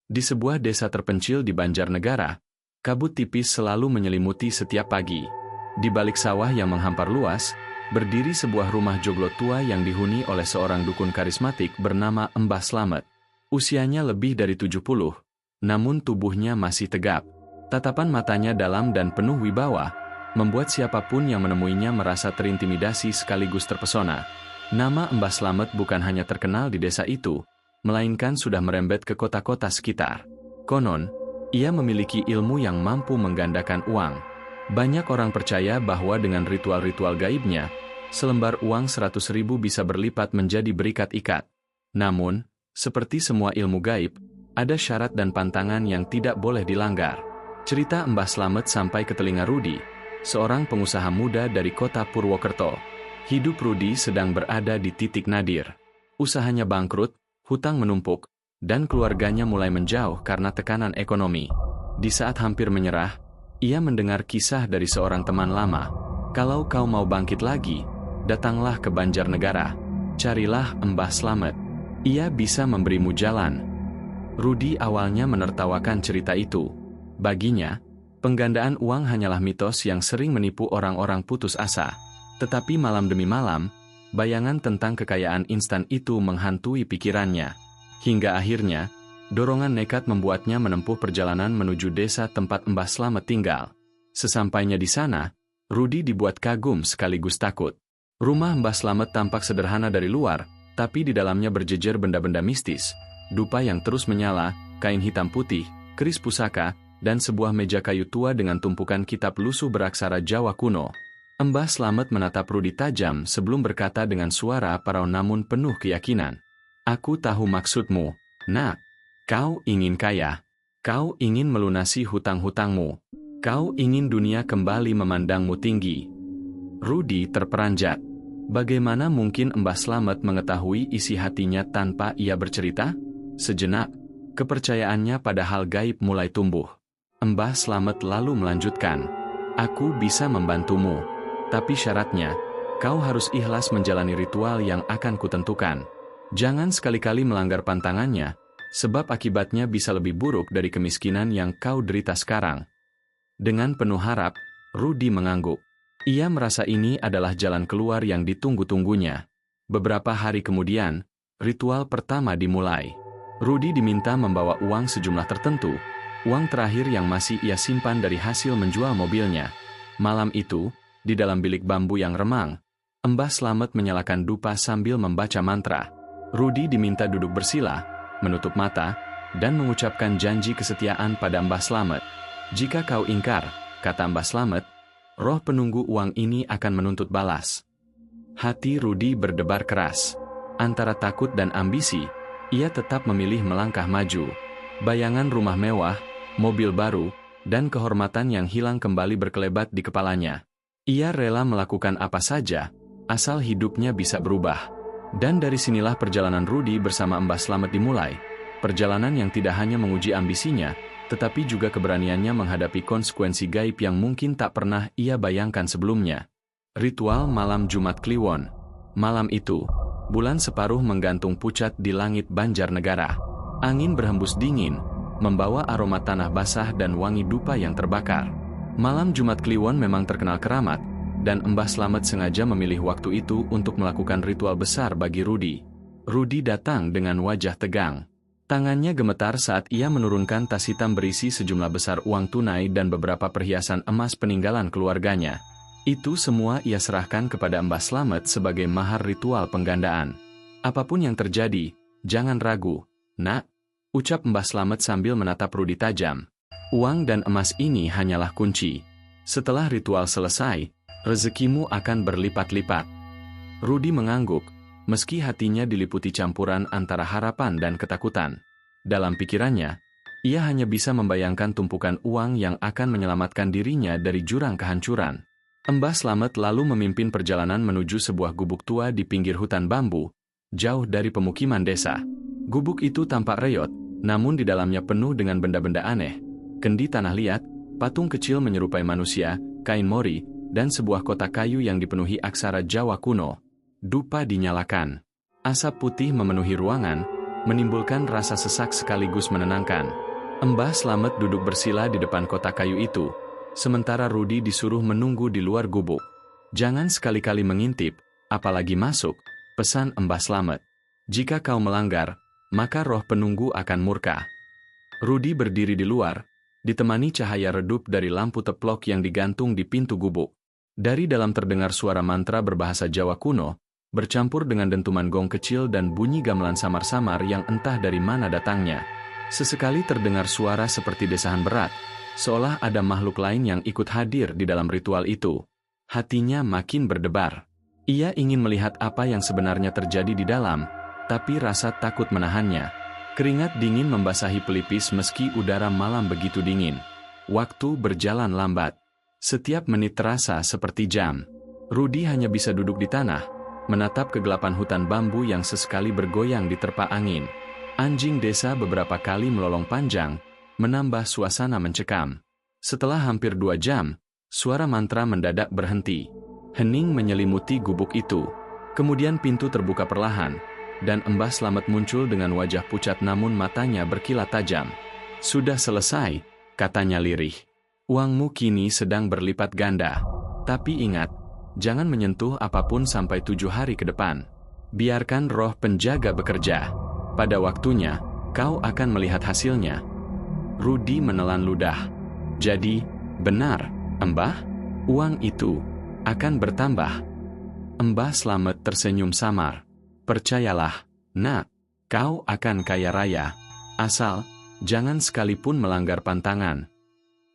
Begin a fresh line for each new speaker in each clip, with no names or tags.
Di sebuah desa terpencil di Banjarnegara, kabut tipis selalu menyelimuti setiap pagi. Di balik sawah yang menghampar luas, berdiri sebuah rumah joglo tua yang dihuni oleh seorang dukun karismatik bernama Mbah Slamet. Usianya lebih dari 70, namun tubuhnya masih tegap. Tatapan matanya dalam dan penuh wibawa, membuat siapapun yang menemuinya merasa terintimidasi sekaligus terpesona. Nama Mbah Slamet bukan hanya terkenal di desa itu, melainkan sudah merembet ke kota-kota sekitar. Konon, ia memiliki ilmu yang mampu menggandakan uang. Banyak orang percaya bahwa dengan ritual-ritual gaibnya, selembar uang 100.000 bisa berlipat menjadi berikat-ikat. Namun, seperti semua ilmu gaib, ada syarat dan pantangan yang tidak boleh dilanggar. Cerita Mbah Slamet sampai ke telinga Rudi, seorang pengusaha muda dari kota Purwokerto. Hidup Rudi sedang berada di titik nadir. Usahanya bangkrut, hutang menumpuk, dan keluarganya mulai menjauh karena tekanan ekonomi. Di saat hampir menyerah, ia mendengar kisah dari seorang teman lama. Kalau kau mau bangkit lagi, datanglah ke Banjarnegara. Carilah Mbah Slamet. Ia bisa memberimu jalan. Rudi awalnya menertawakan cerita itu. Baginya, penggandaan uang hanyalah mitos yang sering menipu orang-orang putus asa. Tetapi malam demi malam, bayangan tentang kekayaan instan itu menghantui pikirannya. Hingga akhirnya, dorongan nekat membuatnya menempuh perjalanan menuju desa tempat Mbah Slamet tinggal. Sesampainya di sana, Rudi dibuat kagum sekaligus takut. Rumah Mbah Slamet tampak sederhana dari luar, tapi di dalamnya berjejer benda-benda mistis, dupa yang terus menyala, kain hitam putih, keris pusaka, dan sebuah meja kayu tua dengan tumpukan kitab lusuh beraksara Jawa kuno. Mbah Slamet menatap Rudi tajam sebelum berkata dengan suara parau namun penuh keyakinan. Aku tahu maksudmu, nak. Kau ingin kaya. Kau ingin melunasi hutang-hutangmu. Kau ingin dunia kembali memandangmu tinggi. Rudi terperanjat. Bagaimana mungkin Mbah Slamet mengetahui isi hatinya tanpa ia bercerita? Sejenak, kepercayaannya pada hal gaib mulai tumbuh. Mbah Slamet lalu melanjutkan. Aku bisa membantumu. Tapi syaratnya, kau harus ikhlas menjalani ritual yang akan kutentukan. Jangan sekali-kali melanggar pantangannya, sebab akibatnya bisa lebih buruk dari kemiskinan yang kau derita sekarang. Dengan penuh harap, Rudi mengangguk. Ia merasa ini adalah jalan keluar yang ditunggu-tunggunya. Beberapa hari kemudian, ritual pertama dimulai. Rudi diminta membawa uang sejumlah tertentu, uang terakhir yang masih ia simpan dari hasil menjual mobilnya. Malam itu, di dalam bilik bambu yang remang, Mbah Slamet menyalakan dupa sambil membaca mantra. Rudi diminta duduk bersila, menutup mata, dan mengucapkan janji kesetiaan pada Mbah Slamet. Jika kau ingkar, kata Mbah Slamet, roh penunggu uang ini akan menuntut balas. Hati Rudi berdebar keras. Antara takut dan ambisi, ia tetap memilih melangkah maju. Bayangan rumah mewah, mobil baru, dan kehormatan yang hilang kembali berkelebat di kepalanya. Ia rela melakukan apa saja, asal hidupnya bisa berubah. Dan dari sinilah perjalanan Rudi bersama Mbah Slamet dimulai. Perjalanan yang tidak hanya menguji ambisinya, tetapi juga keberaniannya menghadapi konsekuensi gaib yang mungkin tak pernah ia bayangkan sebelumnya. Ritual Malam Jumat Kliwon. Malam itu, bulan separuh menggantung pucat di langit Banjarnegara. Angin berhembus dingin, membawa aroma tanah basah dan wangi dupa yang terbakar. Malam Jumat Kliwon memang terkenal keramat, dan Mbah Slamet sengaja memilih waktu itu untuk melakukan ritual besar bagi Rudi. Rudi datang dengan wajah tegang. Tangannya gemetar saat ia menurunkan tas hitam berisi sejumlah besar uang tunai dan beberapa perhiasan emas peninggalan keluarganya. Itu semua ia serahkan kepada Mbah Slamet sebagai mahar ritual penggandaan. Apapun yang terjadi, jangan ragu, nak, ucap Mbah Slamet sambil menatap Rudi tajam. Uang dan emas ini hanyalah kunci. Setelah ritual selesai, rezekimu akan berlipat-lipat. Rudi mengangguk, meski hatinya diliputi campuran antara harapan dan ketakutan. Dalam pikirannya, ia hanya bisa membayangkan tumpukan uang yang akan menyelamatkan dirinya dari jurang kehancuran. Mbah Slamet lalu memimpin perjalanan menuju sebuah gubuk tua di pinggir hutan bambu, jauh dari pemukiman desa. Gubuk itu tampak reot, namun di dalamnya penuh dengan benda-benda aneh. Kendi tanah liat, patung kecil menyerupai manusia, kain mori, dan sebuah kotak kayu yang dipenuhi aksara Jawa kuno. Dupa dinyalakan. Asap putih memenuhi ruangan, menimbulkan rasa sesak sekaligus menenangkan. Mbah Slamet duduk bersila di depan kotak kayu itu, sementara Rudi disuruh menunggu di luar gubuk. "Jangan sekali-kali mengintip, apalagi masuk," pesan Mbah Slamet. "Jika kau melanggar, maka roh penunggu akan murka." Rudi berdiri di luar, ditemani cahaya redup dari lampu teplok yang digantung di pintu gubuk. Dari dalam terdengar suara mantra berbahasa Jawa kuno, bercampur dengan dentuman gong kecil dan bunyi gamelan samar-samar yang entah dari mana datangnya. Sesekali terdengar suara seperti desahan berat, seolah ada makhluk lain yang ikut hadir di dalam ritual itu. Hatinya makin berdebar. Ia ingin melihat apa yang sebenarnya terjadi di dalam, tapi rasa takut menahannya. Keringat dingin membasahi pelipis meski udara malam begitu dingin. Waktu berjalan lambat. Setiap menit terasa seperti jam. Rudi hanya bisa duduk di tanah, menatap kegelapan hutan bambu yang sesekali bergoyang diterpa angin. Anjing desa beberapa kali melolong panjang, menambah suasana mencekam. Setelah hampir 2 jam, suara mantra mendadak berhenti. Hening menyelimuti gubuk itu. Kemudian pintu terbuka perlahan, dan Mbah Slamet muncul dengan wajah pucat namun matanya berkilat tajam. "Sudah selesai," katanya lirih. "Uangmu kini sedang berlipat ganda. Tapi ingat, jangan menyentuh apapun sampai 7 hari ke depan. Biarkan roh penjaga bekerja. Pada waktunya, kau akan melihat hasilnya." Rudi menelan ludah. "Jadi, benar, Mbah? Uang itu akan bertambah?" Mbah Slamet tersenyum samar. "Percayalah, nak, kau akan kaya raya. Asal, jangan sekalipun melanggar pantangan."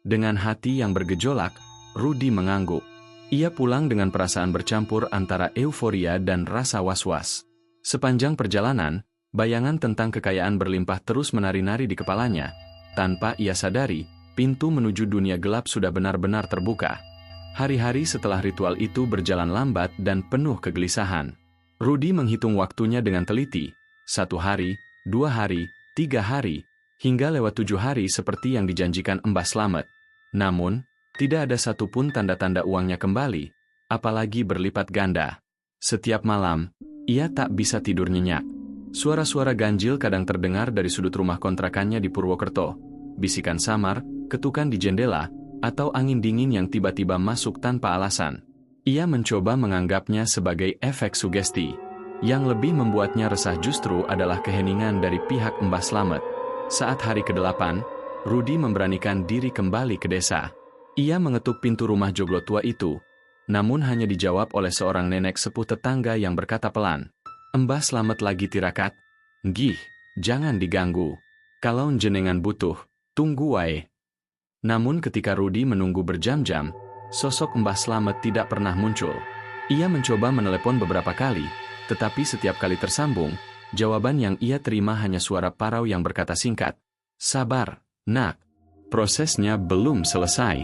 Dengan hati yang bergejolak, Rudi mengangguk. Ia pulang dengan perasaan bercampur antara euforia dan rasa was-was. Sepanjang perjalanan, bayangan tentang kekayaan berlimpah terus menari-nari di kepalanya. Tanpa ia sadari, pintu menuju dunia gelap sudah benar-benar terbuka. Hari-hari setelah ritual itu berjalan lambat dan penuh kegelisahan. Rudi menghitung waktunya dengan teliti, 1 hari, 2 hari, 3 hari, hingga lewat 7 hari seperti yang dijanjikan Mbah Slamet. Namun, tidak ada satupun tanda-tanda uangnya kembali, apalagi berlipat ganda. Setiap malam, ia tak bisa tidur nyenyak. Suara-suara ganjil kadang terdengar dari sudut rumah kontrakannya di Purwokerto. Bisikan samar, ketukan di jendela, atau angin dingin yang tiba-tiba masuk tanpa alasan. Ia mencoba menganggapnya sebagai efek sugesti. Yang lebih membuatnya resah justru adalah keheningan dari pihak Mbah Slamet. Saat hari ke-8, Rudi memberanikan diri kembali ke desa. Ia mengetuk pintu rumah joglo tua itu, namun hanya dijawab oleh seorang nenek sepuh tetangga yang berkata pelan, "Mbah Slamet lagi tirakat. Nggih, jangan diganggu. Kalau jenengan butuh, tunggu wae." Namun ketika Rudi menunggu berjam-jam, sosok Mbah Slamet tidak pernah muncul. Ia mencoba menelepon beberapa kali, tetapi setiap kali tersambung, jawaban yang ia terima hanya suara parau yang berkata singkat, "Sabar, nak. Prosesnya belum selesai."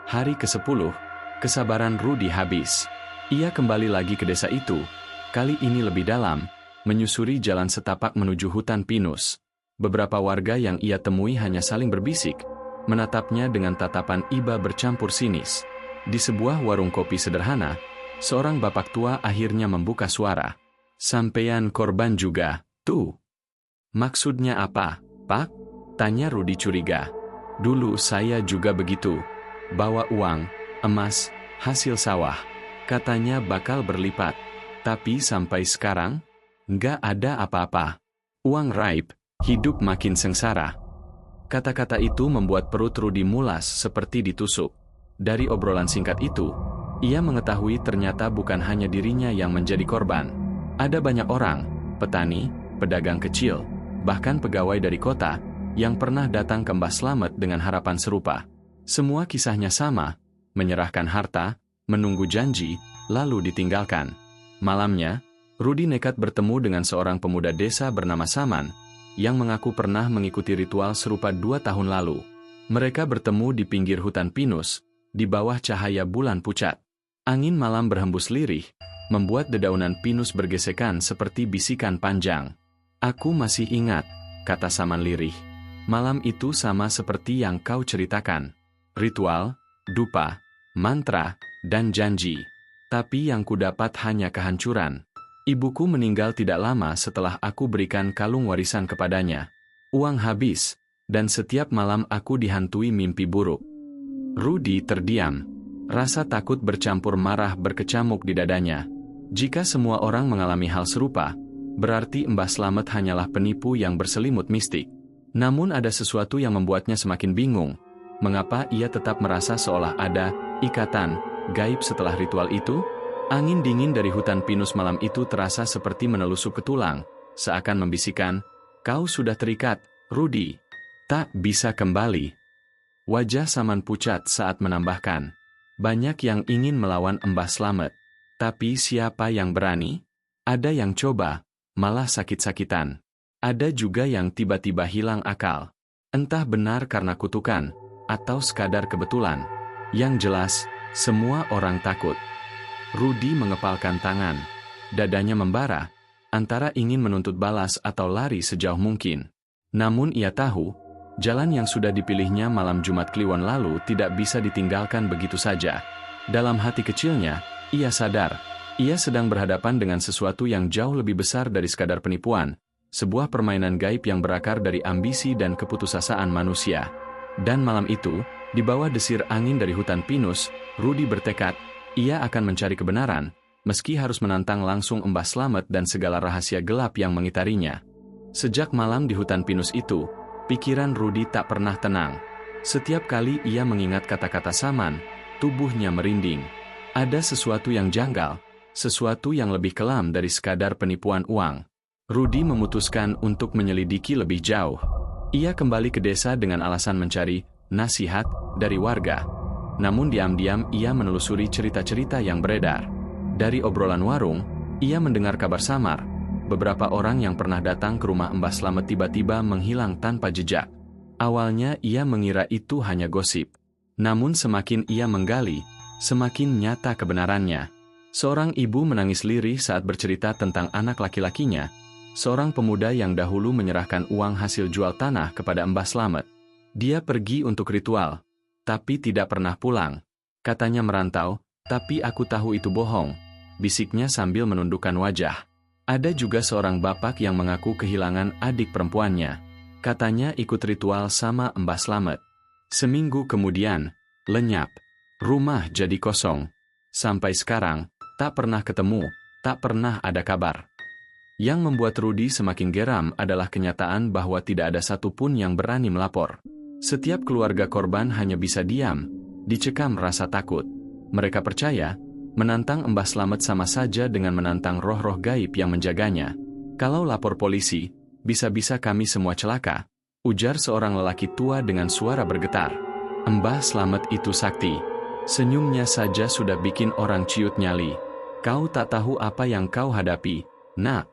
Hari ke-10, kesabaran Rudi habis. Ia kembali lagi ke desa itu, kali ini lebih dalam, menyusuri jalan setapak menuju hutan pinus. Beberapa warga yang ia temui hanya saling berbisik, menatapnya dengan tatapan iba bercampur sinis. Di sebuah warung kopi sederhana, seorang bapak tua akhirnya membuka suara. "Sampean korban juga, tuh." "Maksudnya apa, Pak?" tanya Rudi curiga. "Dulu saya juga begitu. Bawa uang, emas, hasil sawah. Katanya bakal berlipat. Tapi sampai sekarang, nggak ada apa-apa. Uang raib, hidup makin sengsara." Kata-kata itu membuat perut Rudi mulas seperti ditusuk. Dari obrolan singkat itu, ia mengetahui ternyata bukan hanya dirinya yang menjadi korban. Ada banyak orang, petani, pedagang kecil, bahkan pegawai dari kota, yang pernah datang ke Mbah Slamet dengan harapan serupa. Semua kisahnya sama, menyerahkan harta, menunggu janji, lalu ditinggalkan. Malamnya, Rudi nekat bertemu dengan seorang pemuda desa bernama Saman, yang mengaku pernah mengikuti ritual serupa 2 tahun lalu. Mereka bertemu di pinggir hutan pinus, di bawah cahaya bulan pucat. Angin malam berhembus lirih, membuat dedaunan pinus bergesekan seperti bisikan panjang. "Aku masih ingat," kata Saman lirih. "Malam itu sama seperti yang kau ceritakan. Ritual, dupa, mantra, dan janji. Tapi yang kudapat hanya kehancuran. Ibuku meninggal tidak lama setelah aku berikan kalung warisan kepadanya. Uang habis, dan setiap malam aku dihantui mimpi buruk. Rudy terdiam. Rasa takut bercampur marah berkecamuk di dadanya. Jika semua orang mengalami hal serupa, berarti Mbah Slamet hanyalah penipu yang berselimut mistik. Namun ada sesuatu yang membuatnya semakin bingung. Mengapa ia tetap merasa seolah ada ikatan gaib setelah ritual itu? Angin dingin dari hutan pinus malam itu terasa seperti menusuk ke tulang, seakan membisikkan, "Kau sudah terikat, Rudy. Tak bisa kembali." Wajah Saman pucat saat menambahkan, "Banyak yang ingin melawan Mbah Slamet. Tapi siapa yang berani? Ada yang coba, malah sakit-sakitan. Ada juga yang tiba-tiba hilang akal. Entah benar karena kutukan, atau sekadar kebetulan. Yang jelas, semua orang takut." Rudy mengepalkan tangan. Dadanya membara, antara ingin menuntut balas atau lari sejauh mungkin. Namun ia tahu, jalan yang sudah dipilihnya malam Jumat Kliwon lalu tidak bisa ditinggalkan begitu saja. Dalam hati kecilnya, ia sadar, ia sedang berhadapan dengan sesuatu yang jauh lebih besar dari sekadar penipuan, sebuah permainan gaib yang berakar dari ambisi dan keputusasaan manusia. Dan malam itu, di bawah desir angin dari hutan pinus, Rudy bertekad, ia akan mencari kebenaran, meski harus menantang langsung Mbah Slamet dan segala rahasia gelap yang mengitarinya. Sejak malam di hutan pinus itu, pikiran Rudy tak pernah tenang. Setiap kali ia mengingat kata-kata Saman, tubuhnya merinding. Ada sesuatu yang janggal, sesuatu yang lebih kelam dari sekadar penipuan uang. Rudy memutuskan untuk menyelidiki lebih jauh. Ia kembali ke desa dengan alasan mencari nasihat dari warga. Namun diam-diam ia menelusuri cerita-cerita yang beredar. Dari obrolan warung, ia mendengar kabar samar. Beberapa orang yang pernah datang ke rumah Mbah Slamet tiba-tiba menghilang tanpa jejak. Awalnya ia mengira itu hanya gosip. Namun semakin ia menggali, semakin nyata kebenarannya. Seorang ibu menangis lirih saat bercerita tentang anak laki-lakinya, seorang pemuda yang dahulu menyerahkan uang hasil jual tanah kepada Mbah Slamet. Dia pergi untuk ritual, tapi tidak pernah pulang. Katanya merantau, tapi aku tahu itu bohong, bisiknya sambil menundukkan wajah. Ada juga seorang bapak yang mengaku kehilangan adik perempuannya. Katanya ikut ritual sama Mbah Slamet. Seminggu kemudian, lenyap. Rumah jadi kosong. Sampai sekarang, tak pernah ketemu, tak pernah ada kabar. Yang membuat Rudy semakin geram adalah kenyataan bahwa tidak ada satupun yang berani melapor. Setiap keluarga korban hanya bisa diam, dicekam rasa takut. Mereka percaya, menantang Mbah Slamet sama saja dengan menantang roh-roh gaib yang menjaganya. Kalau lapor polisi, bisa-bisa kami semua celaka, ujar seorang lelaki tua dengan suara bergetar. Mbah Slamet itu sakti. Senyumnya saja sudah bikin orang ciut nyali. Kau tak tahu apa yang kau hadapi, nak.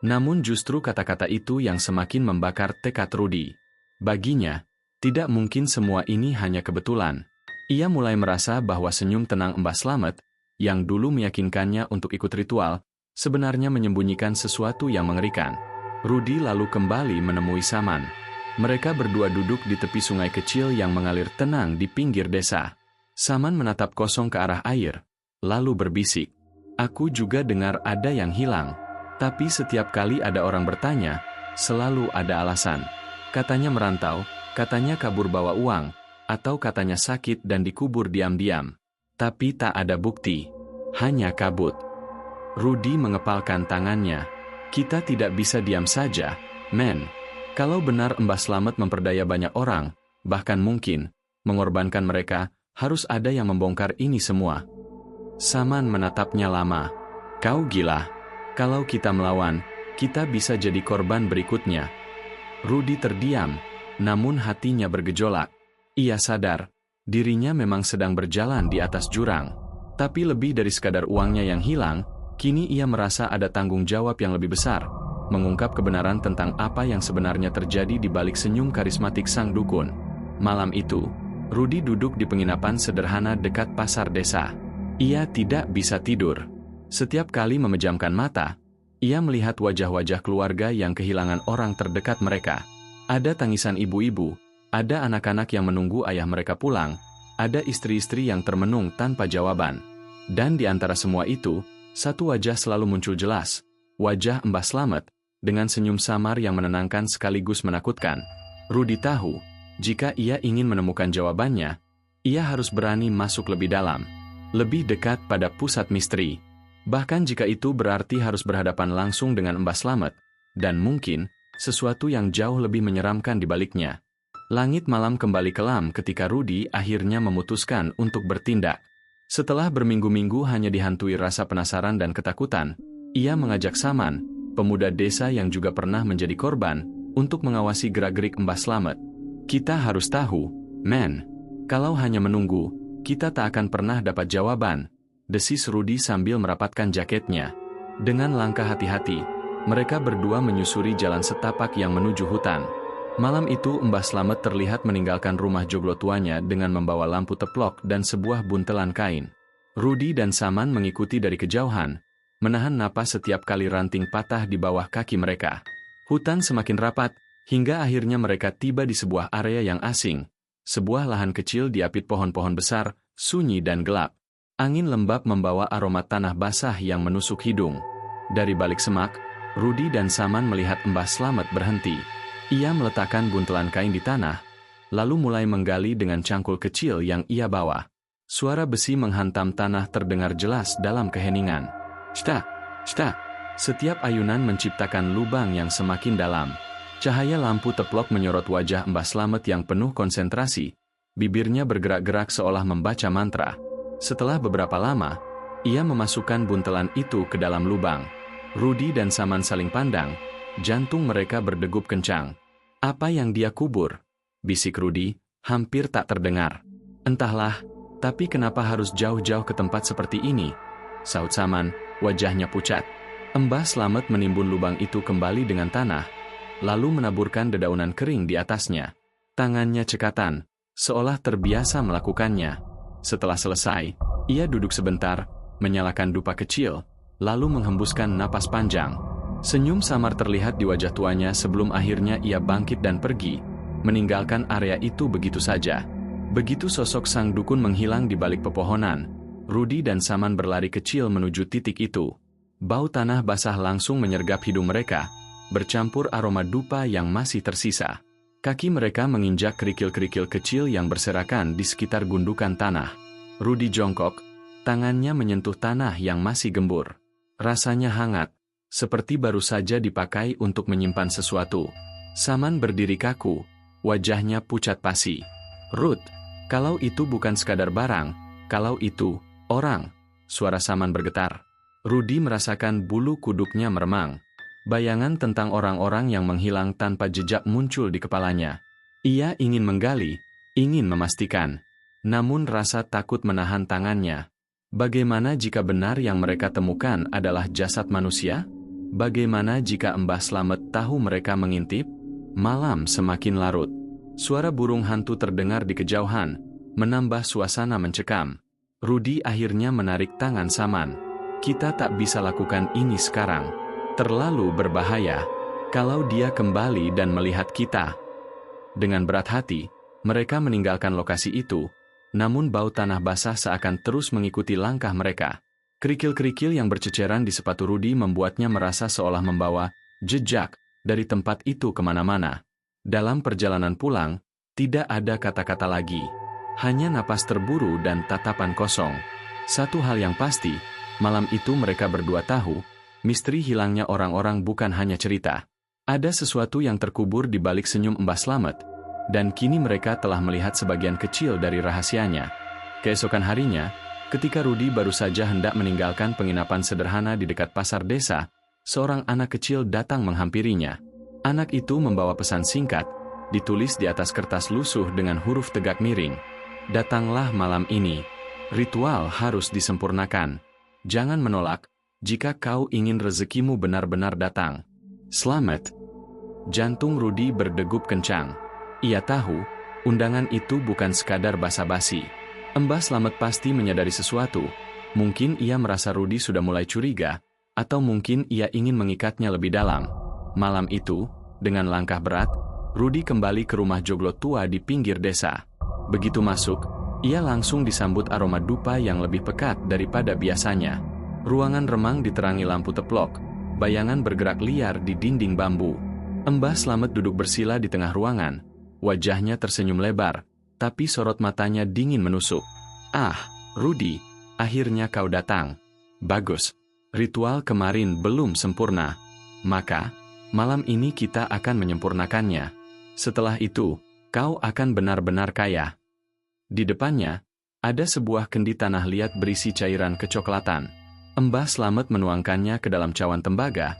Namun justru kata-kata itu yang semakin membakar tekad Rudy. Baginya, tidak mungkin semua ini hanya kebetulan. Ia mulai merasa bahwa senyum tenang Mbah Slamet, yang dulu meyakinkannya untuk ikut ritual, sebenarnya menyembunyikan sesuatu yang mengerikan. Rudy lalu kembali menemui Saman. Mereka berdua duduk di tepi sungai kecil yang mengalir tenang di pinggir desa. Saman menatap kosong ke arah air, lalu berbisik. Aku juga dengar ada yang hilang. Tapi setiap kali ada orang bertanya, selalu ada alasan. Katanya merantau, katanya kabur bawa uang, atau katanya sakit dan dikubur diam-diam. Tapi tak ada bukti, hanya kabut. Rudy mengepalkan tangannya. Kita tidak bisa diam saja, men. Kalau benar Mbah Slamet memperdaya banyak orang, bahkan mungkin, mengorbankan mereka, harus ada yang membongkar ini semua. Saman menatapnya lama. Kau gila. Kalau kita melawan, kita bisa jadi korban berikutnya. Rudy terdiam, namun hatinya bergejolak. Ia sadar, dirinya memang sedang berjalan di atas jurang. Tapi lebih dari sekadar uangnya yang hilang, kini ia merasa ada tanggung jawab yang lebih besar, mengungkap kebenaran tentang apa yang sebenarnya terjadi di balik senyum karismatik sang dukun. Malam itu, Rudy duduk di penginapan sederhana dekat pasar desa. Ia tidak bisa tidur. Setiap kali memejamkan mata, ia melihat wajah-wajah keluarga yang kehilangan orang terdekat mereka. Ada tangisan ibu-ibu, ada anak-anak yang menunggu ayah mereka pulang, ada istri-istri yang termenung tanpa jawaban. Dan di antara semua itu, Satu wajah selalu muncul jelas, wajah Mbah Slamet, dengan senyum samar yang menenangkan sekaligus menakutkan. Rudi tahu, jika ia ingin menemukan jawabannya, ia harus berani masuk lebih dalam, lebih dekat pada pusat misteri. Bahkan jika itu berarti harus berhadapan langsung dengan Mbah Slamet, dan mungkin sesuatu yang jauh lebih menyeramkan di baliknya. Langit malam kembali kelam ketika Rudi akhirnya memutuskan untuk bertindak. Setelah berminggu-minggu hanya dihantui rasa penasaran dan ketakutan, ia mengajak Saman, pemuda desa yang juga pernah menjadi korban, untuk mengawasi gerak-gerik Mbah Slamet. Kita harus tahu, men. Kalau hanya menunggu, kita tak akan pernah dapat jawaban, desis Rudi sambil merapatkan jaketnya. Dengan langkah hati-hati, mereka berdua menyusuri jalan setapak yang menuju hutan. Malam itu Mbah Slamet terlihat meninggalkan rumah joglo tuanya dengan membawa lampu teplok dan sebuah buntelan kain. Rudi dan Saman mengikuti dari kejauhan, menahan napas setiap kali ranting patah di bawah kaki mereka. Hutan semakin rapat, hingga akhirnya mereka tiba di sebuah area yang asing. Sebuah lahan kecil diapit pohon-pohon besar, sunyi dan gelap. Angin lembab membawa aroma tanah basah yang menusuk hidung. Dari balik semak, Rudi dan Saman melihat Mbah Slamet berhenti. Ia meletakkan buntelan kain di tanah, lalu mulai menggali dengan cangkul kecil yang ia bawa. Suara besi menghantam tanah terdengar jelas dalam keheningan. Cta, cta. Setiap ayunan menciptakan lubang yang semakin dalam. Cahaya lampu teplok menyorot wajah Mbah Slamet yang penuh konsentrasi. Bibirnya bergerak-gerak seolah membaca mantra. Setelah beberapa lama, ia memasukkan buntelan itu ke dalam lubang. Rudi dan Saman saling pandang. Jantung mereka berdegup kencang. Apa yang dia kubur? Bisik Rudi, hampir tak terdengar. Entahlah, tapi kenapa harus jauh-jauh ke tempat seperti ini? Sahut Saman, wajahnya pucat. Mbah Slamet menimbun lubang itu kembali dengan tanah, lalu menaburkan dedaunan kering di atasnya. Tangannya cekatan, seolah terbiasa melakukannya. Setelah selesai, ia duduk sebentar, menyalakan dupa kecil, lalu menghembuskan napas panjang. Senyum samar terlihat di wajah tuanya sebelum akhirnya ia bangkit dan pergi, meninggalkan area itu begitu saja. Begitu sosok sang dukun menghilang di balik pepohonan, Rudi dan Saman berlari kecil menuju titik itu. Bau tanah basah langsung menyergap hidung mereka, bercampur aroma dupa yang masih tersisa. Kaki mereka menginjak kerikil-kerikil kecil yang berserakan di sekitar gundukan tanah. Rudi jongkok, tangannya menyentuh tanah yang masih gembur. Rasanya hangat, seperti baru saja dipakai untuk menyimpan sesuatu. Saman berdiri kaku, wajahnya pucat pasi. Ruth, kalau itu bukan sekadar barang, kalau itu orang. Suara Saman bergetar. Rudi merasakan bulu kuduknya meremang. Bayangan tentang orang-orang yang menghilang tanpa jejak muncul di kepalanya. Ia ingin menggali, ingin memastikan. Namun rasa takut menahan tangannya. Bagaimana jika benar yang mereka temukan adalah jasad manusia? Bagaimana jika Mbah Slamet tahu mereka mengintip? Malam semakin larut. Suara burung hantu terdengar di kejauhan, menambah suasana mencekam. Rudi akhirnya menarik tangan Saman. Kita tak bisa lakukan ini sekarang. Terlalu berbahaya. Kalau dia kembali dan melihat kita. Dengan berat hati, mereka meninggalkan lokasi itu, namun bau tanah basah seakan terus mengikuti langkah mereka. Kerikil-kerikil yang berceceran di sepatu Rudi membuatnya merasa seolah membawa jejak dari tempat itu kemana-mana. Dalam perjalanan pulang, tidak ada kata-kata lagi. Hanya napas terburu dan tatapan kosong. Satu hal yang pasti, malam itu mereka berdua tahu, misteri hilangnya orang-orang bukan hanya cerita. Ada sesuatu yang terkubur di balik senyum Mbah Slamet, dan kini mereka telah melihat sebagian kecil dari rahasianya. Keesokan harinya, ketika Rudi baru saja hendak meninggalkan penginapan sederhana di dekat pasar desa, seorang anak kecil datang menghampirinya. Anak itu membawa pesan singkat, ditulis di atas kertas lusuh dengan huruf tegak miring. Datanglah malam ini. Ritual harus disempurnakan. Jangan menolak, jika kau ingin rezekimu benar-benar datang. Slamet. Jantung Rudi berdegup kencang. Ia tahu, undangan itu bukan sekadar basa-basi. Mbah Slamet pasti menyadari sesuatu. Mungkin ia merasa Rudi sudah mulai curiga, atau mungkin ia ingin mengikatnya lebih dalam. Malam itu, dengan langkah berat, Rudi kembali ke rumah joglo tua di pinggir desa. Begitu masuk, ia langsung disambut aroma dupa yang lebih pekat daripada biasanya. Ruangan remang diterangi lampu teplok, bayangan bergerak liar di dinding bambu. Mbah Slamet duduk bersila di tengah ruangan, wajahnya tersenyum lebar, tapi sorot matanya dingin menusuk. "Ah, Rudy, akhirnya kau datang. Bagus. Ritual kemarin belum sempurna. Maka, malam ini kita akan menyempurnakannya. Setelah itu, kau akan benar-benar kaya." Di depannya, ada sebuah kendi tanah liat berisi cairan kecoklatan. Mbah Slamet menuangkannya ke dalam cawan tembaga,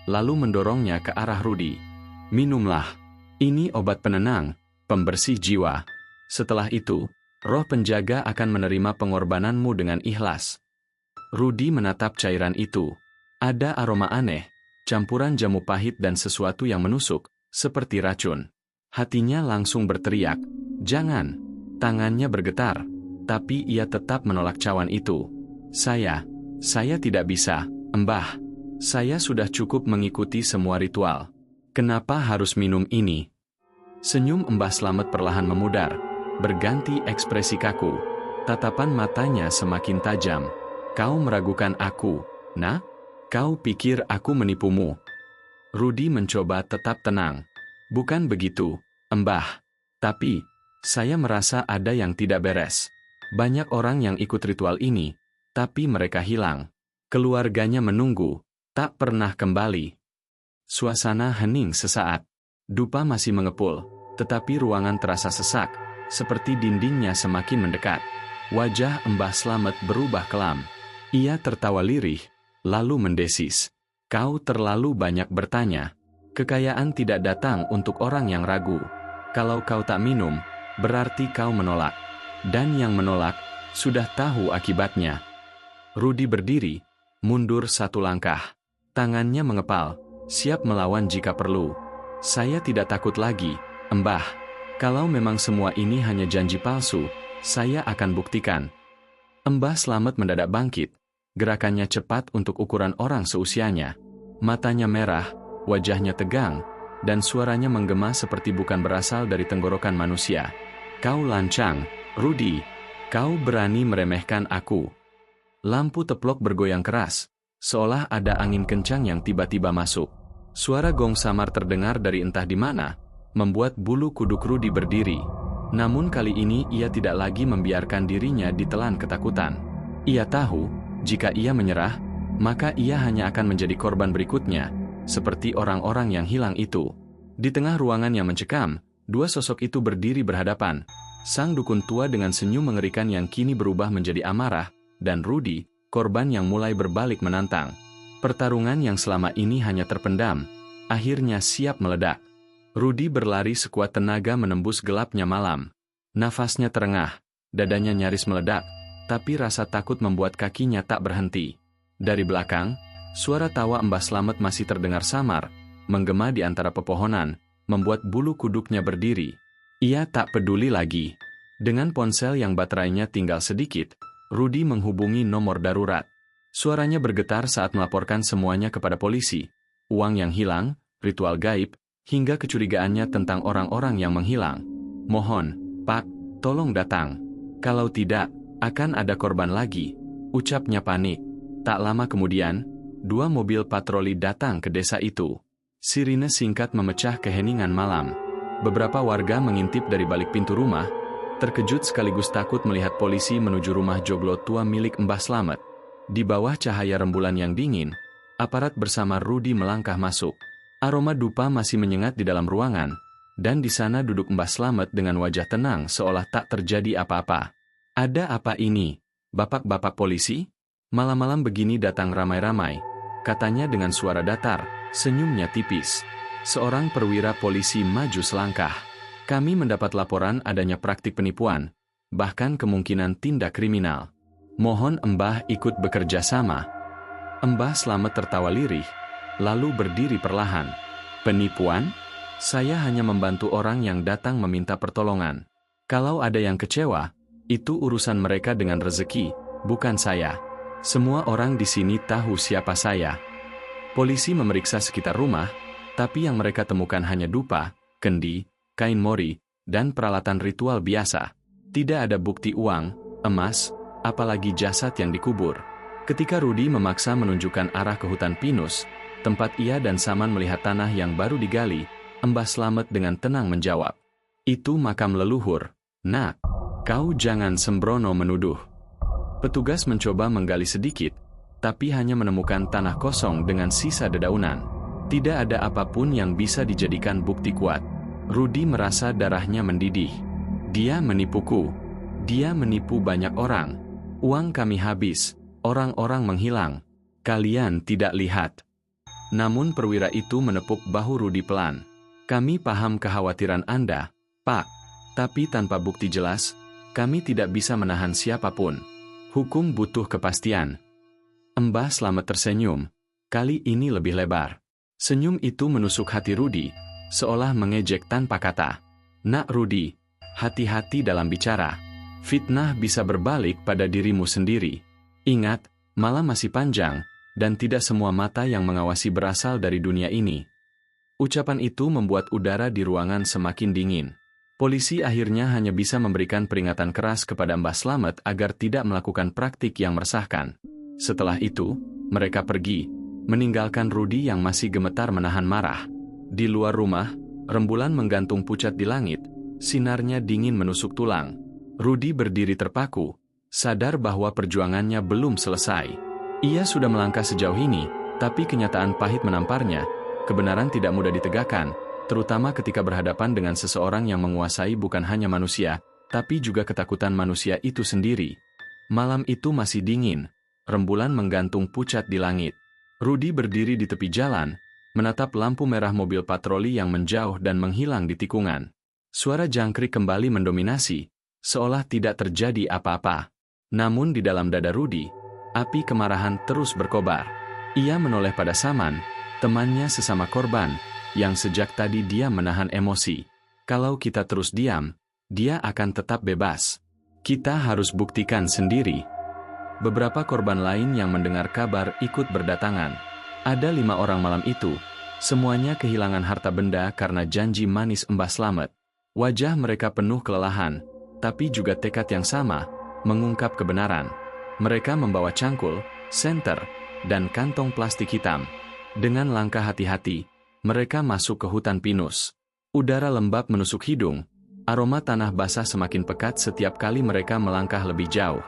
lalu mendorongnya ke arah Rudy. "Minumlah. Ini obat penenang, pembersih jiwa. Setelah itu, roh penjaga akan menerima pengorbananmu dengan ikhlas." Rudy menatap cairan itu. Ada aroma aneh, campuran jamu pahit dan sesuatu yang menusuk, seperti racun. Hatinya langsung berteriak, "Jangan!" Tangannya bergetar, tapi ia tetap menolak cawan itu. Saya tidak bisa, Mbah. Saya sudah cukup mengikuti semua ritual. Kenapa harus minum ini?" Senyum Mbah Slamet perlahan memudar, berganti ekspresi kaku. Tatapan matanya semakin tajam. "Kau meragukan aku, nak? Kau pikir aku menipumu?" Rudy mencoba tetap tenang. "Bukan begitu, Mbah. Tapi, saya merasa ada yang tidak beres. Banyak orang yang ikut ritual ini, tapi mereka hilang. Keluarganya menunggu, tak pernah kembali." Suasana hening sesaat. Dupa masih mengepul, tetapi ruangan terasa sesak, seperti dindingnya semakin mendekat. Wajah Mbah Slamet berubah kelam. Ia tertawa lirih, lalu mendesis, "Kau terlalu banyak bertanya. Kekayaan tidak datang untuk orang yang ragu. Kalau kau tak minum, berarti kau menolak. Dan yang menolak, sudah tahu akibatnya." Rudy berdiri, mundur satu langkah. Tangannya mengepal, siap melawan jika perlu. "Saya tidak takut lagi, Mbah. Kalau memang semua ini hanya janji palsu, saya akan buktikan." Mbah Slamet mendadak bangkit. Gerakannya cepat untuk ukuran orang seusianya. Matanya merah, wajahnya tegang, dan suaranya menggema seperti bukan berasal dari tenggorokan manusia. "Kau lancang, Rudy. Kau berani meremehkan aku." Lampu teplok bergoyang keras, seolah ada angin kencang yang tiba-tiba masuk. Suara gong samar terdengar dari entah di mana, membuat bulu kuduk Rudy berdiri. Namun kali ini ia tidak lagi membiarkan dirinya ditelan ketakutan. Ia tahu, jika ia menyerah, maka ia hanya akan menjadi korban berikutnya, seperti orang-orang yang hilang itu. Di tengah ruangan yang mencekam, dua sosok itu berdiri berhadapan. Sang dukun tua dengan senyum mengerikan yang kini berubah menjadi amarah, dan Rudy, korban yang mulai berbalik menantang. Pertarungan yang selama ini hanya terpendam, akhirnya siap meledak. Rudy berlari sekuat tenaga menembus gelapnya malam. Nafasnya terengah, dadanya nyaris meledak, tapi rasa takut membuat kakinya tak berhenti. Dari belakang, suara tawa Mbah Slamet masih terdengar samar, menggema di antara pepohonan, membuat bulu kuduknya berdiri. Ia tak peduli lagi. Dengan ponsel yang baterainya tinggal sedikit, Rudy menghubungi nomor darurat. Suaranya bergetar saat melaporkan semuanya kepada polisi. Uang yang hilang, ritual gaib, hingga kecurigaannya tentang orang-orang yang menghilang. "Mohon, Pak, tolong datang. Kalau tidak, akan ada korban lagi," ucapnya panik. Tak lama kemudian, dua mobil patroli datang ke desa itu. Sirine singkat memecah keheningan malam. Beberapa warga mengintip dari balik pintu rumah, terkejut sekaligus takut melihat polisi menuju rumah joglo tua milik Mbah Slamet. Di bawah cahaya rembulan yang dingin, aparat bersama Rudy melangkah masuk. Aroma dupa masih menyengat di dalam ruangan, dan di sana duduk Mbah Slamet dengan wajah tenang seolah tak terjadi apa-apa. "Ada apa ini, bapak-bapak polisi? Malam-malam begini datang ramai-ramai," katanya dengan suara datar, senyumnya tipis. Seorang perwira polisi maju selangkah. "Kami mendapat laporan adanya praktik penipuan, bahkan kemungkinan tindak kriminal. Mohon Mbah ikut bekerja sama." Mbah Slamet tertawa lirih, lalu berdiri perlahan. "Penipuan? Saya hanya membantu orang yang datang meminta pertolongan. Kalau ada yang kecewa, itu urusan mereka dengan rezeki, bukan saya. Semua orang di sini tahu siapa saya." Polisi memeriksa sekitar rumah, tapi yang mereka temukan hanya dupa, kendi, kain mori, dan peralatan ritual biasa. Tidak ada bukti uang, emas, apalagi jasad yang dikubur. Ketika Rudi memaksa menunjukkan arah ke hutan pinus, tempat ia dan Saman melihat tanah yang baru digali, Mbah Slamet dengan tenang menjawab, "Itu makam leluhur, Nak. Kau jangan sembrono menuduh." Petugas mencoba menggali sedikit, tapi hanya menemukan tanah kosong dengan sisa dedaunan. Tidak ada apapun yang bisa dijadikan bukti kuat. Rudi merasa darahnya mendidih. Dia menipuku. Dia menipu banyak orang. Uang kami habis. Orang-orang menghilang. Kalian tidak lihat. Namun perwira itu menepuk bahu Rudi pelan. "Kami paham kekhawatiran Anda, Pak. Tapi tanpa bukti jelas, kami tidak bisa menahan siapapun. Hukum butuh kepastian." Mbah Slamet tersenyum. Kali ini lebih lebar. Senyum itu menusuk hati Rudi, seolah mengejek tanpa kata. "Nak Rudi, hati-hati dalam bicara. Fitnah bisa berbalik pada dirimu sendiri. Ingat, malam masih panjang, dan tidak semua mata yang mengawasi berasal dari dunia ini." Ucapan itu membuat udara di ruangan semakin dingin. Polisi akhirnya hanya bisa memberikan peringatan keras kepada Mbah Slamet agar tidak melakukan praktik yang meresahkan. Setelah itu, mereka pergi, meninggalkan Rudi yang masih gemetar menahan marah. Di luar rumah, rembulan menggantung pucat di langit, sinarnya dingin menusuk tulang. Rudi berdiri terpaku, sadar bahwa perjuangannya belum selesai. Ia sudah melangkah sejauh ini, tapi kenyataan pahit menamparnya. Kebenaran tidak mudah ditegakkan, terutama ketika berhadapan dengan seseorang yang menguasai bukan hanya manusia, tapi juga ketakutan manusia itu sendiri. Malam itu masih dingin, rembulan menggantung pucat di langit. Rudi berdiri di tepi jalan, menatap lampu merah mobil patroli yang menjauh dan menghilang di tikungan. Suara jangkrik kembali mendominasi, seolah tidak terjadi apa-apa. Namun di dalam dada Rudi, api kemarahan terus berkobar. Ia menoleh pada Saman, temannya sesama korban, yang sejak tadi dia menahan emosi. Kalau kita terus diam, dia akan tetap bebas. Kita harus buktikan sendiri. Beberapa korban lain yang mendengar kabar ikut berdatangan. Ada 5 orang malam itu, semuanya kehilangan harta benda karena janji manis Mbah Slamet. Wajah mereka penuh kelelahan, tapi juga tekad yang sama, mengungkap kebenaran. Mereka membawa cangkul, senter, dan kantong plastik hitam. Dengan langkah hati-hati, mereka masuk ke hutan pinus. Udara lembab menusuk hidung, aroma tanah basah semakin pekat setiap kali mereka melangkah lebih jauh.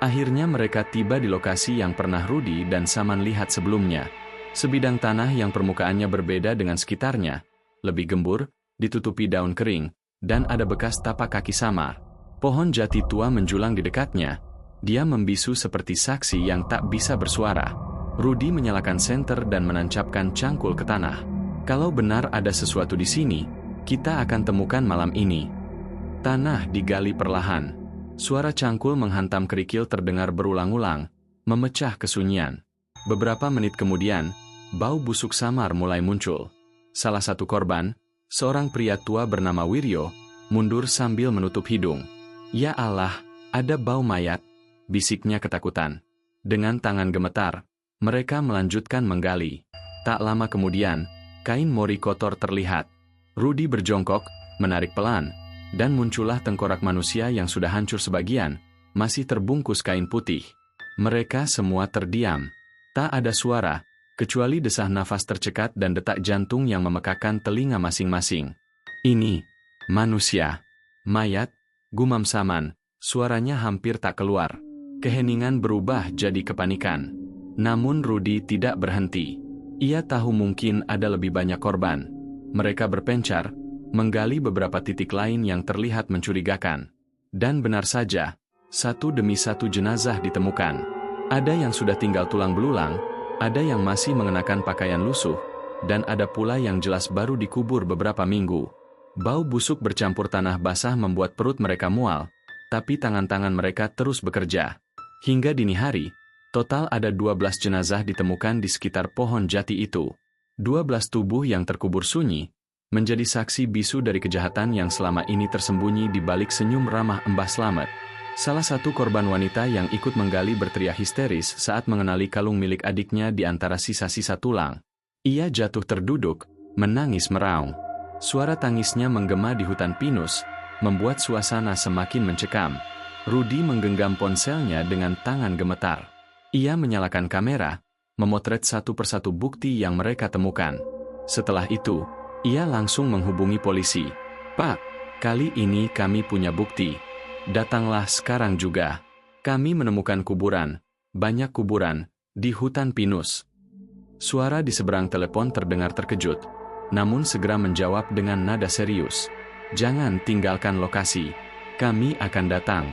Akhirnya mereka tiba di lokasi yang pernah Rudi dan Saman lihat sebelumnya. Sebidang tanah yang permukaannya berbeda dengan sekitarnya, lebih gembur, ditutupi daun kering, dan ada bekas tapak kaki samar. Pohon jati tua menjulang di dekatnya. Dia membisu seperti saksi yang tak bisa bersuara. Rudi menyalakan senter dan menancapkan cangkul ke tanah. "Kalau benar ada sesuatu di sini, kita akan temukan malam ini." Tanah digali perlahan. Suara cangkul menghantam kerikil terdengar berulang-ulang, memecah kesunyian. Beberapa menit kemudian, bau busuk samar mulai muncul. Salah satu korban, seorang pria tua bernama Wiryo, mundur sambil menutup hidung. "Ya Allah, ada bau mayat," bisiknya ketakutan. Dengan tangan gemetar, mereka melanjutkan menggali. Tak lama kemudian, kain mori kotor terlihat. Rudi berjongkok, menarik pelan, dan muncullah tengkorak manusia yang sudah hancur sebagian, masih terbungkus kain putih. Mereka semua terdiam. Tak ada suara, kecuali desah nafas tercekat dan detak jantung yang memekakan telinga masing-masing. "Ini manusia. Mayat," gumam Saman, suaranya hampir tak keluar. Keheningan berubah jadi kepanikan. Namun Rudi tidak berhenti. Ia tahu mungkin ada lebih banyak korban. Mereka berpencar, menggali beberapa titik lain yang terlihat mencurigakan. Dan benar saja, satu demi satu jenazah ditemukan. Ada yang sudah tinggal tulang belulang, ada yang masih mengenakan pakaian lusuh, dan ada pula yang jelas baru dikubur beberapa minggu. Bau busuk bercampur tanah basah membuat perut mereka mual, tapi tangan-tangan mereka terus bekerja. Hingga dini hari, total ada 12 jenazah ditemukan di sekitar pohon jati itu. 12 tubuh yang terkubur sunyi, menjadi saksi bisu dari kejahatan yang selama ini tersembunyi di balik senyum ramah Mbah Slamet. Salah satu korban wanita yang ikut menggali berteriak histeris saat mengenali kalung milik adiknya di antara sisa-sisa tulang. Ia jatuh terduduk, menangis meraung. Suara tangisnya menggema di hutan pinus, membuat suasana semakin mencekam. Rudi menggenggam ponselnya dengan tangan gemetar. Ia menyalakan kamera, memotret satu persatu bukti yang mereka temukan. Setelah itu, ia langsung menghubungi polisi. "Pak, kali ini kami punya bukti. Datanglah sekarang juga. Kami menemukan kuburan, banyak kuburan, di hutan pinus." Suara di seberang telepon terdengar terkejut, namun segera menjawab dengan nada serius. "Jangan tinggalkan lokasi. Kami akan datang."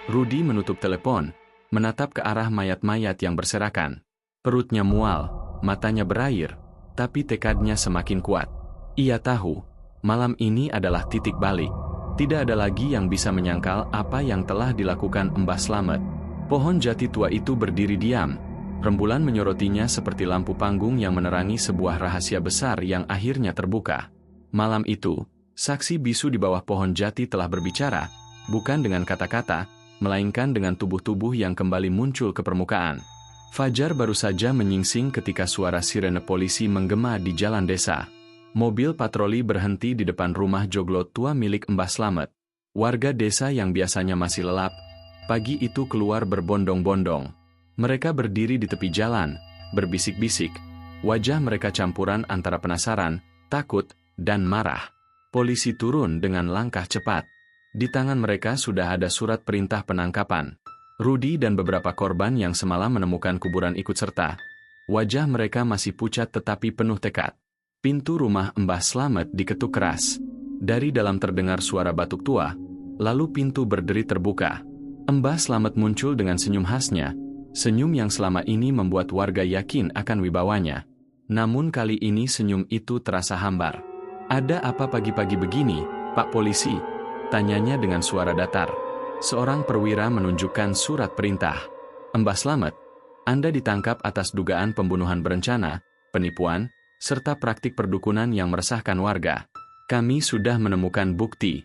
Rudy menutup telepon, menatap ke arah mayat-mayat yang berserakan. Perutnya mual, matanya berair, tapi tekadnya semakin kuat. Ia tahu, malam ini adalah titik balik. Tidak ada lagi yang bisa menyangkal apa yang telah dilakukan Mbah Slamet. Pohon jati tua itu berdiri diam. Rembulan menyorotinya seperti lampu panggung yang menerangi sebuah rahasia besar yang akhirnya terbuka. Malam itu, saksi bisu di bawah pohon jati telah berbicara, bukan dengan kata-kata, melainkan dengan tubuh-tubuh yang kembali muncul ke permukaan. Fajar baru saja menyingsing ketika suara sirene polisi menggema di jalan desa. Mobil patroli berhenti di depan rumah joglo tua milik Mbah Slamet. Warga desa yang biasanya masih lelap, pagi itu keluar berbondong-bondong. Mereka berdiri di tepi jalan, berbisik-bisik. Wajah mereka campuran antara penasaran, takut, dan marah. Polisi turun dengan langkah cepat. Di tangan mereka sudah ada surat perintah penangkapan. Rudy dan beberapa korban yang semalam menemukan kuburan ikut serta. Wajah mereka masih pucat tetapi penuh tekad. Pintu rumah Mbah Slamet diketuk keras. Dari dalam terdengar suara batuk tua, lalu pintu berderi terbuka. Mbah Slamet muncul dengan senyum khasnya, senyum yang selama ini membuat warga yakin akan wibawanya. Namun kali ini senyum itu terasa hambar. "Ada apa pagi-pagi begini, Pak Polisi?" tanyanya dengan suara datar. Seorang perwira menunjukkan surat perintah. "Mbah Slamet, Anda ditangkap atas dugaan pembunuhan berencana, penipuan, serta praktik perdukunan yang meresahkan warga. Kami sudah menemukan bukti."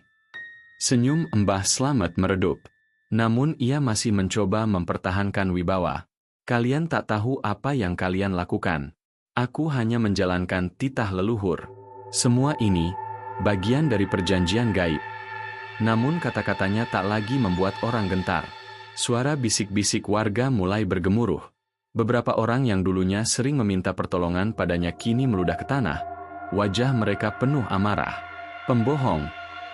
Senyum Mbah Slamet meredup. Namun ia masih mencoba mempertahankan wibawa. "Kalian tak tahu apa yang kalian lakukan. Aku hanya menjalankan titah leluhur. Semua ini, bagian dari perjanjian gaib." Namun kata-katanya tak lagi membuat orang gentar. Suara bisik-bisik warga mulai bergemuruh. Beberapa orang yang dulunya sering meminta pertolongan padanya kini meludah ke tanah. Wajah mereka penuh amarah. "Pembohong!"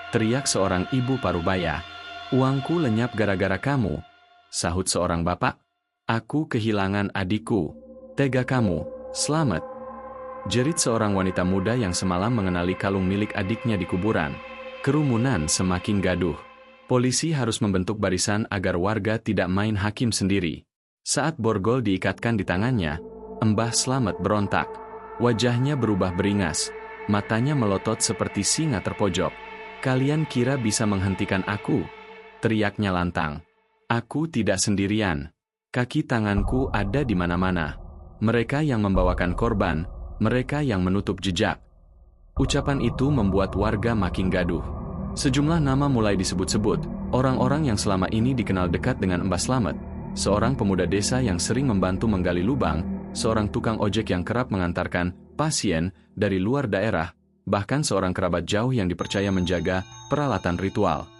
teriak seorang ibu parubaya. "Uangku lenyap gara-gara kamu," sahut seorang bapak. "Aku kehilangan adikku. Tega kamu, Slamet," jerit seorang wanita muda yang semalam mengenali kalung milik adiknya di kuburan. Kerumunan semakin gaduh. Polisi harus membentuk barisan agar warga tidak main hakim sendiri. Saat borgol diikatkan di tangannya, Mbah Slamet berontak. Wajahnya berubah beringas, matanya melotot seperti singa terpojok. "Kalian kira bisa menghentikan aku?" teriaknya lantang. "Aku tidak sendirian. Kaki tanganku ada di mana-mana. Mereka yang membawakan korban, mereka yang menutup jejak." Ucapan itu membuat warga makin gaduh. Sejumlah nama mulai disebut-sebut, orang-orang yang selama ini dikenal dekat dengan Mbah Slamet, seorang pemuda desa yang sering membantu menggali lubang, seorang tukang ojek yang kerap mengantarkan pasien dari luar daerah, bahkan seorang kerabat jauh yang dipercaya menjaga peralatan ritual.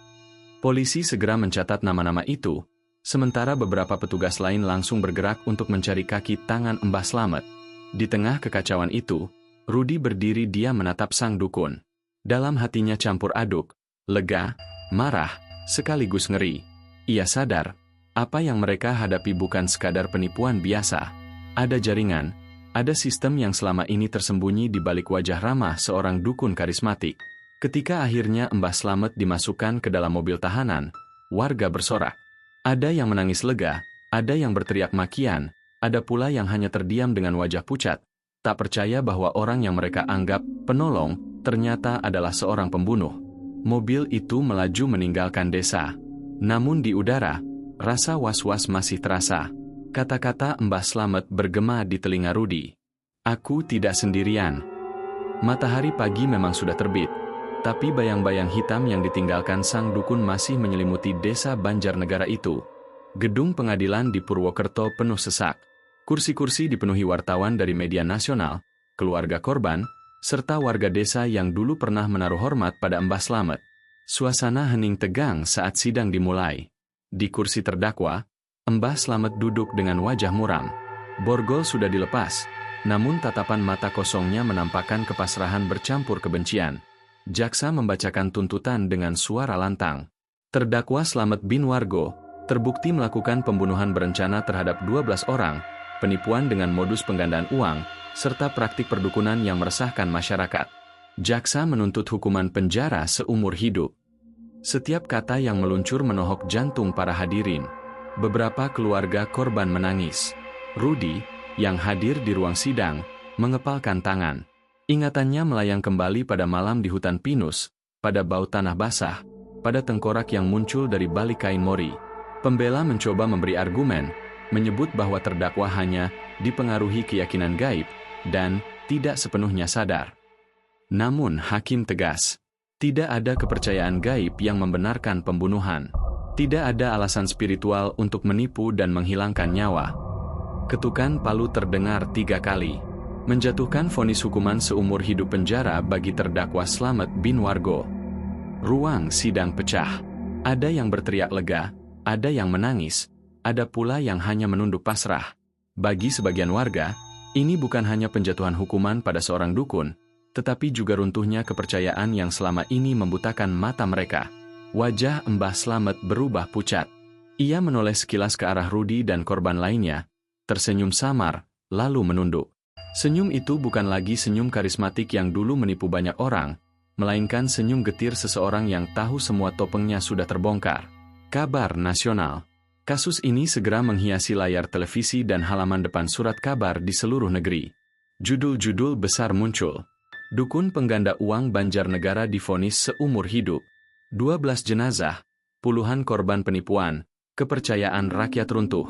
Polisi segera mencatat nama-nama itu, sementara beberapa petugas lain langsung bergerak untuk mencari kaki tangan Mbah Slamet. Di tengah kekacauan itu, Rudy berdiri diam menatap sang dukun. Dalam hatinya campur aduk, lega, marah, sekaligus ngeri. Ia sadar, apa yang mereka hadapi bukan sekadar penipuan biasa. Ada jaringan, ada sistem yang selama ini tersembunyi di balik wajah ramah seorang dukun karismatik. Ketika akhirnya Mbah Slamet dimasukkan ke dalam mobil tahanan, warga bersorak. Ada yang menangis lega, ada yang berteriak makian, ada pula yang hanya terdiam dengan wajah pucat, tak percaya bahwa orang yang mereka anggap penolong ternyata adalah seorang pembunuh. Mobil itu melaju meninggalkan desa. Namun di udara, rasa was-was masih terasa. Kata-kata Mbah Slamet bergema di telinga Rudy. "Aku tidak sendirian." Matahari pagi memang sudah terbit, tapi bayang-bayang hitam yang ditinggalkan sang dukun masih menyelimuti desa Banjarnegara itu. Gedung pengadilan di Purwokerto penuh sesak. Kursi-kursi dipenuhi wartawan dari media nasional, keluarga korban, serta warga desa yang dulu pernah menaruh hormat pada Mbah Slamet. Suasana hening tegang saat sidang dimulai. Di kursi terdakwa, Mbah Slamet duduk dengan wajah muram. Borgol sudah dilepas, namun tatapan mata kosongnya menampakkan kepasrahan bercampur kebencian. Jaksa membacakan tuntutan dengan suara lantang. Terdakwa Slamet bin Wargo terbukti melakukan pembunuhan berencana terhadap 12 orang, penipuan dengan modus penggandaan uang, serta praktik perdukunan yang meresahkan masyarakat. Jaksa menuntut hukuman penjara seumur hidup. Setiap kata yang meluncur menohok jantung para hadirin. Beberapa keluarga korban menangis. Rudi, yang hadir di ruang sidang, mengepalkan tangan. Ingatannya melayang kembali pada malam di hutan pinus, pada bau tanah basah, pada tengkorak yang muncul dari balik kain mori. Pembela mencoba memberi argumen, menyebut bahwa terdakwa hanya dipengaruhi keyakinan gaib, dan tidak sepenuhnya sadar. Namun hakim tegas, tidak ada kepercayaan gaib yang membenarkan pembunuhan. Tidak ada alasan spiritual untuk menipu dan menghilangkan nyawa. Ketukan palu terdengar 3 kali, menjatuhkan vonis hukuman seumur hidup penjara bagi terdakwa Slamet bin Wargo. Ruang sidang pecah. Ada yang berteriak lega, ada yang menangis, ada pula yang hanya menunduk pasrah. Bagi sebagian warga, ini bukan hanya penjatuhan hukuman pada seorang dukun, tetapi juga runtuhnya kepercayaan yang selama ini membutakan mata mereka. Wajah Mbah Slamet berubah pucat. Ia menoleh sekilas ke arah Rudi dan korban lainnya, tersenyum samar, lalu menunduk. Senyum itu bukan lagi senyum karismatik yang dulu menipu banyak orang, melainkan senyum getir seseorang yang tahu semua topengnya sudah terbongkar. Kabar nasional. Kasus ini segera menghiasi layar televisi dan halaman depan surat kabar di seluruh negeri. Judul-judul besar muncul. Dukun pengganda uang Banjarnegara divonis seumur hidup. 12 jenazah, puluhan korban penipuan, kepercayaan rakyat runtuh.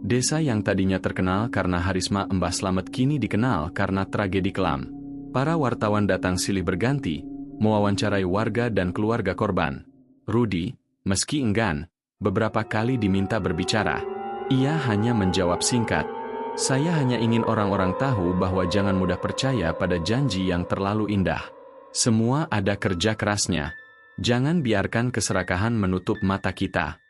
Desa yang tadinya terkenal karena harisma Mbah Slamet kini dikenal karena tragedi kelam. Para wartawan datang silih berganti, mewawancarai warga dan keluarga korban. Rudi, meski enggan, beberapa kali diminta berbicara. Ia hanya menjawab singkat, "Saya hanya ingin orang-orang tahu bahwa jangan mudah percaya pada janji yang terlalu indah. Semua ada kerja kerasnya. Jangan biarkan keserakahan menutup mata kita."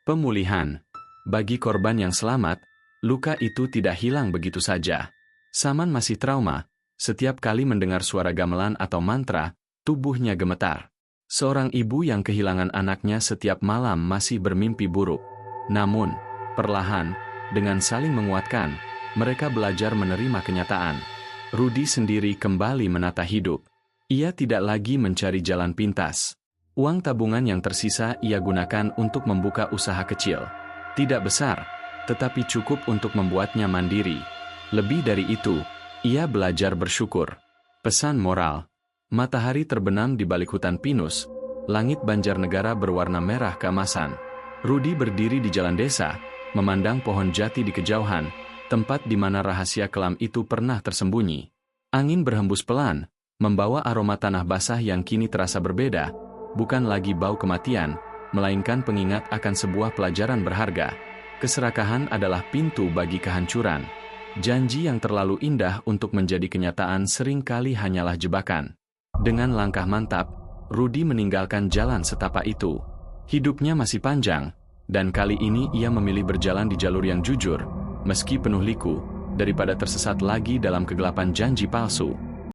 Pemulihan. Bagi korban yang selamat, luka itu tidak hilang begitu saja. Saman masih trauma, setiap kali mendengar suara gamelan atau mantra, tubuhnya gemetar. Seorang ibu yang kehilangan anaknya setiap malam masih bermimpi buruk. Namun, perlahan, dengan saling menguatkan, mereka belajar menerima kenyataan. Rudi sendiri kembali menata hidup. Ia tidak lagi mencari jalan pintas. Uang tabungan yang tersisa ia gunakan untuk membuka usaha kecil. Tidak besar, tetapi cukup untuk membuatnya mandiri. Lebih dari itu, ia belajar bersyukur. Pesan moral. Matahari terbenam di balik hutan pinus, langit Banjarnegara berwarna merah keemasan. Rudi berdiri di jalan desa, memandang pohon jati di kejauhan, tempat di mana rahasia kelam itu pernah tersembunyi. Angin berhembus pelan, membawa aroma tanah basah yang kini terasa berbeda, bukan lagi bau kematian, melainkan pengingat akan sebuah pelajaran berharga. Keserakahan adalah pintu bagi kehancuran. Janji yang terlalu indah untuk menjadi kenyataan seringkali hanyalah jebakan. Dengan langkah mantap, Rudi meninggalkan jalan setapak itu. Hidupnya masih panjang, dan kali ini ia memilih berjalan di jalur yang jujur, meski penuh liku, daripada tersesat lagi dalam kegelapan janji palsu.